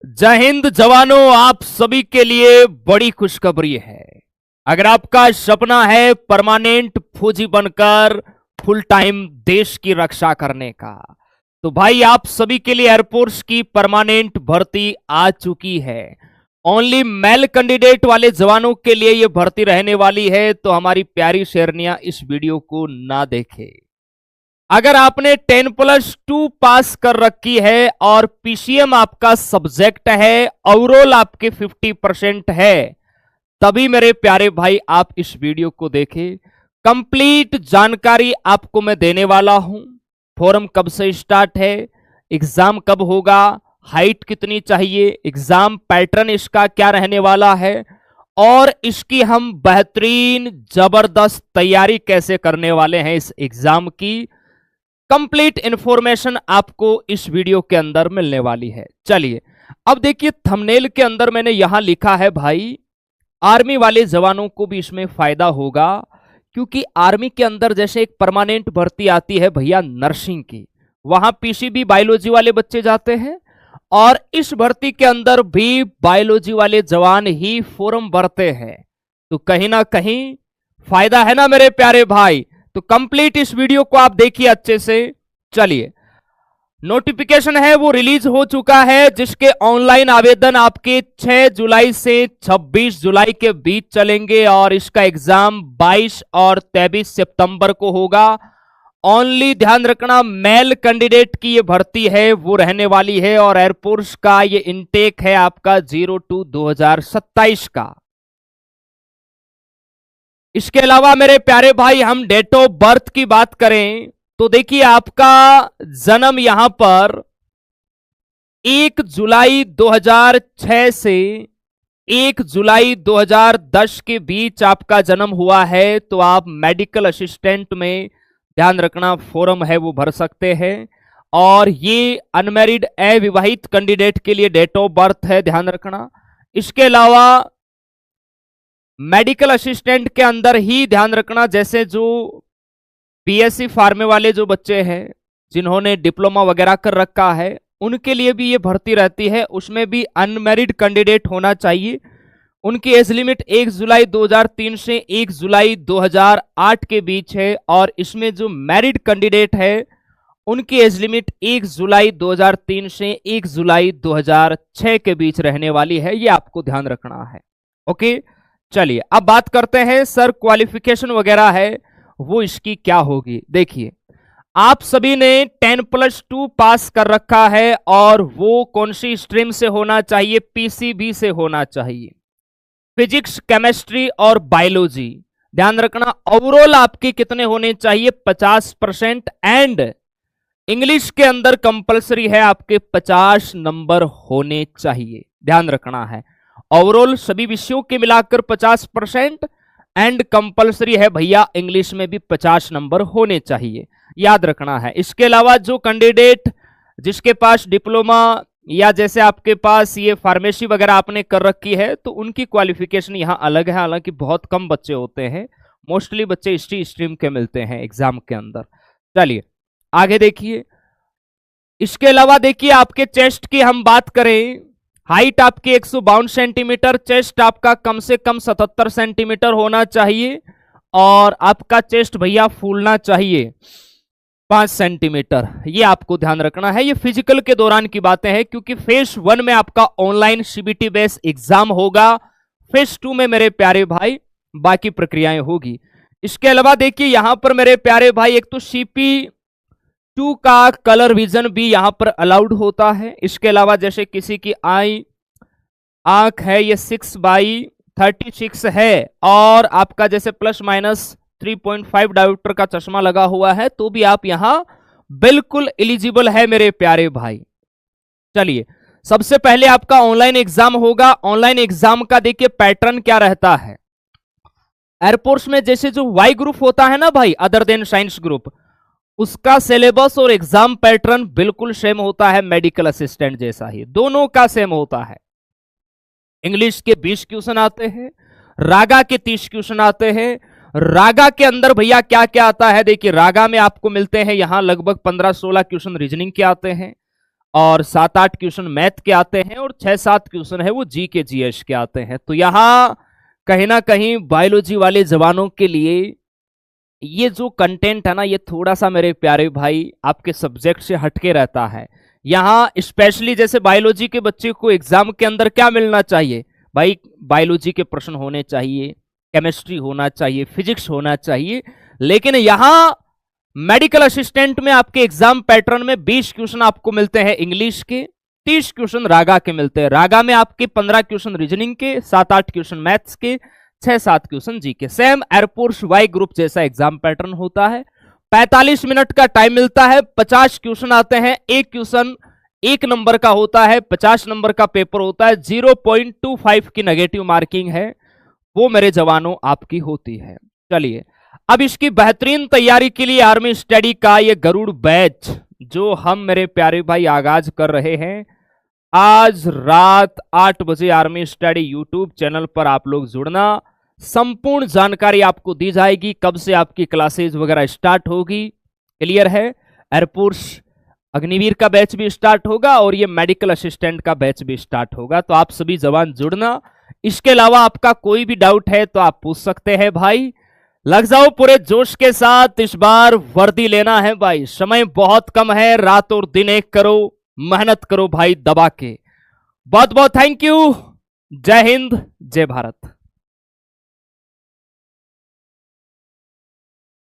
जय हिंद जवानों, आप सभी के लिए बड़ी खुशखबरी है। अगर आपका सपना है परमानेंट फौजी बनकर फुल टाइम देश की रक्षा करने का, तो भाई आप सभी के लिए एयरफोर्स की परमानेंट भर्ती आ चुकी है। ओनली मेल कैंडिडेट वाले जवानों के लिए यह भर्ती रहने वाली है, तो हमारी प्यारी शेरनियां इस वीडियो को ना देखें। अगर आपने 10+2 पास कर रखी है और पीसीएम आपका सब्जेक्ट है, ओवरऑल आपके 50% है, तभी मेरे प्यारे भाई आप इस वीडियो को देखें। कंप्लीट जानकारी आपको मैं देने वाला हूं। फॉर्म कब से स्टार्ट है, एग्जाम कब होगा, हाइट कितनी चाहिए, एग्जाम पैटर्न इसका क्या रहने वाला है और इसकी हम बेहतरीन जबरदस्त तैयारी कैसे करने वाले हैं इस एग्जाम की, कंप्लीट इंफॉर्मेशन आपको इस वीडियो के अंदर मिलने वाली है। चलिए अब देखिए, थंबनेल के अंदर मैंने यहां लिखा है भाई आर्मी वाले जवानों को भी इसमें फायदा होगा, क्योंकि आर्मी के अंदर जैसे एक परमानेंट भर्ती आती है भैया नर्सिंग की, वहां पीसीबी बायोलॉजी वाले बच्चे जाते हैं और इस भर्ती के अंदर भी बायोलॉजी वाले जवान ही फॉर्म भरते हैं, तो कहीं ना कहीं फायदा है ना मेरे प्यारे भाई। तो कंप्लीट इस वीडियो को आप देखिए अच्छे से। चलिए, नोटिफिकेशन है वो रिलीज हो चुका है, जिसके ऑनलाइन आवेदन आपके 6 जुलाई से 26 जुलाई के बीच चलेंगे और इसका एग्जाम 22 और 23 सितंबर को होगा। ओनली ध्यान रखना, मेल कैंडिडेट की ये भर्ती है वो रहने वाली है और एयरफोर्स का ये इनटेक है आपका 02/2027 का। इसके अलावा मेरे प्यारे भाई हम डेट ऑफ बर्थ की बात करें तो देखिए, आपका जन्म यहां पर 1 जुलाई 2006 से 1 जुलाई 2010 के बीच आपका जन्म हुआ है, तो आप मेडिकल असिस्टेंट में ध्यान रखना फॉर्म है वो भर सकते हैं। और ये अनमैरिड अविवाहित कैंडिडेट के लिए डेट ऑफ बर्थ है, ध्यान रखना। इसके अलावा मेडिकल असिस्टेंट के अंदर ही ध्यान रखना, जैसे जो बीएससी फार्मे वाले जो बच्चे हैं जिन्होंने डिप्लोमा वगैरह कर रखा है, उनके लिए भी ये भर्ती रहती है, उसमें भी अनमैरिड कैंडिडेट होना चाहिए। उनकी एज लिमिट 1 जुलाई 2003 से 1 जुलाई 2008 के बीच है और इसमें जो मैरिड कैंडिडेट है उनकी एज लिमिट 1 जुलाई 2003 से 1 जुलाई 2006 के बीच रहने वाली है, ये आपको ध्यान रखना है। ओके, चलिए अब बात करते हैं सर क्वालिफिकेशन वगैरह है वो इसकी क्या होगी। देखिए, आप सभी ने 10+2 पास कर रखा है और वो कौन सी स्ट्रीम से होना चाहिए, पीसीबी से होना चाहिए, फिजिक्स, केमिस्ट्री और बायोलॉजी। ध्यान रखना ओवरऑल आपके कितने होने चाहिए, 50%। एंड इंग्लिश के अंदर कंपलसरी है आपके 50 नंबर होने चाहिए, ध्यान रखना है। ओवरऑल सभी विषयों के मिलाकर 50% एंड कंपलसरी है भैया इंग्लिश में भी 50 नंबर होने चाहिए, याद रखना है। इसके अलावा जो कैंडिडेट जिसके पास डिप्लोमा या जैसे आपके पास ये फार्मेसी वगैरह आपने कर रखी है, तो उनकी क्वालिफिकेशन यहां अलग है, हालांकि बहुत कम बच्चे होते हैं, मोस्टली बच्चे इसी स्ट्रीम के मिलते हैं एग्जाम के अंदर। चलिए आगे देखिए, इसके अलावा देखिए आपके चेस्ट की हम बात करें, हाइट आपकी 152 सेंटीमीटर, चेस्ट आपका कम से कम 77 सेंटीमीटर होना चाहिए और आपका चेस्ट भैया फूलना चाहिए 5 सेंटीमीटर, ये आपको ध्यान रखना है। ये फिजिकल के दौरान की बातें हैं, क्योंकि फेज 1 में आपका ऑनलाइन सीबीटी बेस एग्जाम होगा, फेज 2 में मेरे प्यारे भाई बाकी प्रक्रियाएं होगी। इसके अलावा देखिए यहां पर मेरे प्यारे भाई एक तो CP2 का कलर विजन भी यहां पर अलाउड होता है। इसके अलावा जैसे किसी की आंख है ये 6/36 है और आपका जैसे ±3.5 डायोप्टर का चश्मा लगा हुआ है, तो भी आप यहां बिल्कुल एलिजिबल है मेरे प्यारे भाई। चलिए, सबसे पहले आपका ऑनलाइन एग्जाम होगा। ऑनलाइन एग्जाम का देखिए पैटर्न क्या रहता है। एयरफोर्स में जैसे जो वाई ग्रुप होता है ना भाई, अदर देन साइंस ग्रुप, उसका सिलेबस और एग्जाम पैटर्न बिल्कुल सेम होता है, मेडिकल असिस्टेंट जैसा ही, दोनों का सेम होता है। इंग्लिश के 20 क्वेश्चन आते हैं, रागा के 30 क्वेश्चन आते हैं। रागा के अंदर भैया क्या क्या आता है, देखिए रागा में आपको मिलते हैं यहां लगभग 15-16 क्वेश्चन रीजनिंग के आते हैं और 7-8 क्वेश्चन मैथ के आते हैं और 6-7 क्वेश्चन है वो जी के जीएस के आते हैं। तो यहां कहीं ना कहीं बायोलॉजी वाले जवानों के लिए ये जो कंटेंट है ना, ये थोड़ा सा मेरे प्यारे भाई आपके सब्जेक्ट से हटके रहता है। यहां स्पेशली जैसे बायोलॉजी के बच्चे को एग्जाम के अंदर क्या मिलना चाहिए भाई, बायोलॉजी के प्रश्न होने चाहिए, केमिस्ट्री होना चाहिए, फिजिक्स होना चाहिए। लेकिन यहां मेडिकल असिस्टेंट में आपके एग्जाम पैटर्न में 20 क्वेश्चन आपको मिलते हैं इंग्लिश के, 30 क्वेश्चन रागा के मिलते हैं। रागा में आपके 15 क्वेश्चन रीजनिंग के, 7-8 क्वेश्चन मैथ्स के, 6-7 क्वेश्चन जी के। सेम एयरफोर्स वाई ग्रुप जैसा एग्जाम पैटर्न होता है। 45 मिनट का टाइम मिलता है, 50 क्वेश्चन आते हैं, एक क्वेश्चन 1 नंबर का होता है, 50 नंबर का पेपर होता है, 0.25 की नेगेटिव मार्किंग है, वो मेरे जवानों आपकी होती है। चलिए अब इसकी बेहतरीन तैयारी के लिए आर्मी स्टडी का ये गरुड़ बैच जो हम मेरे प्यारे भाई आगाज कर रहे हैं, आज रात 8 बजे आर्मी स्टडी यूट्यूब चैनल पर आप लोग जुड़ना। संपूर्ण जानकारी आपको दी जाएगी, कब से आपकी क्लासेस वगैरह स्टार्ट होगी, क्लियर है। एयरफोर्स अग्निवीर का बैच भी स्टार्ट होगा और ये मेडिकल असिस्टेंट का बैच भी स्टार्ट होगा, तो आप सभी जवान जुड़ना। इसके अलावा आपका कोई भी डाउट है तो आप पूछ सकते हैं भाई। लग जाओ पूरे जोश के साथ, इस बार वर्दी लेना है भाई, समय बहुत कम है, रात और दिन एक करो, मेहनत करो भाई दबा के। बहुत बहुत थैंक यू। जय हिंद, जय भारत।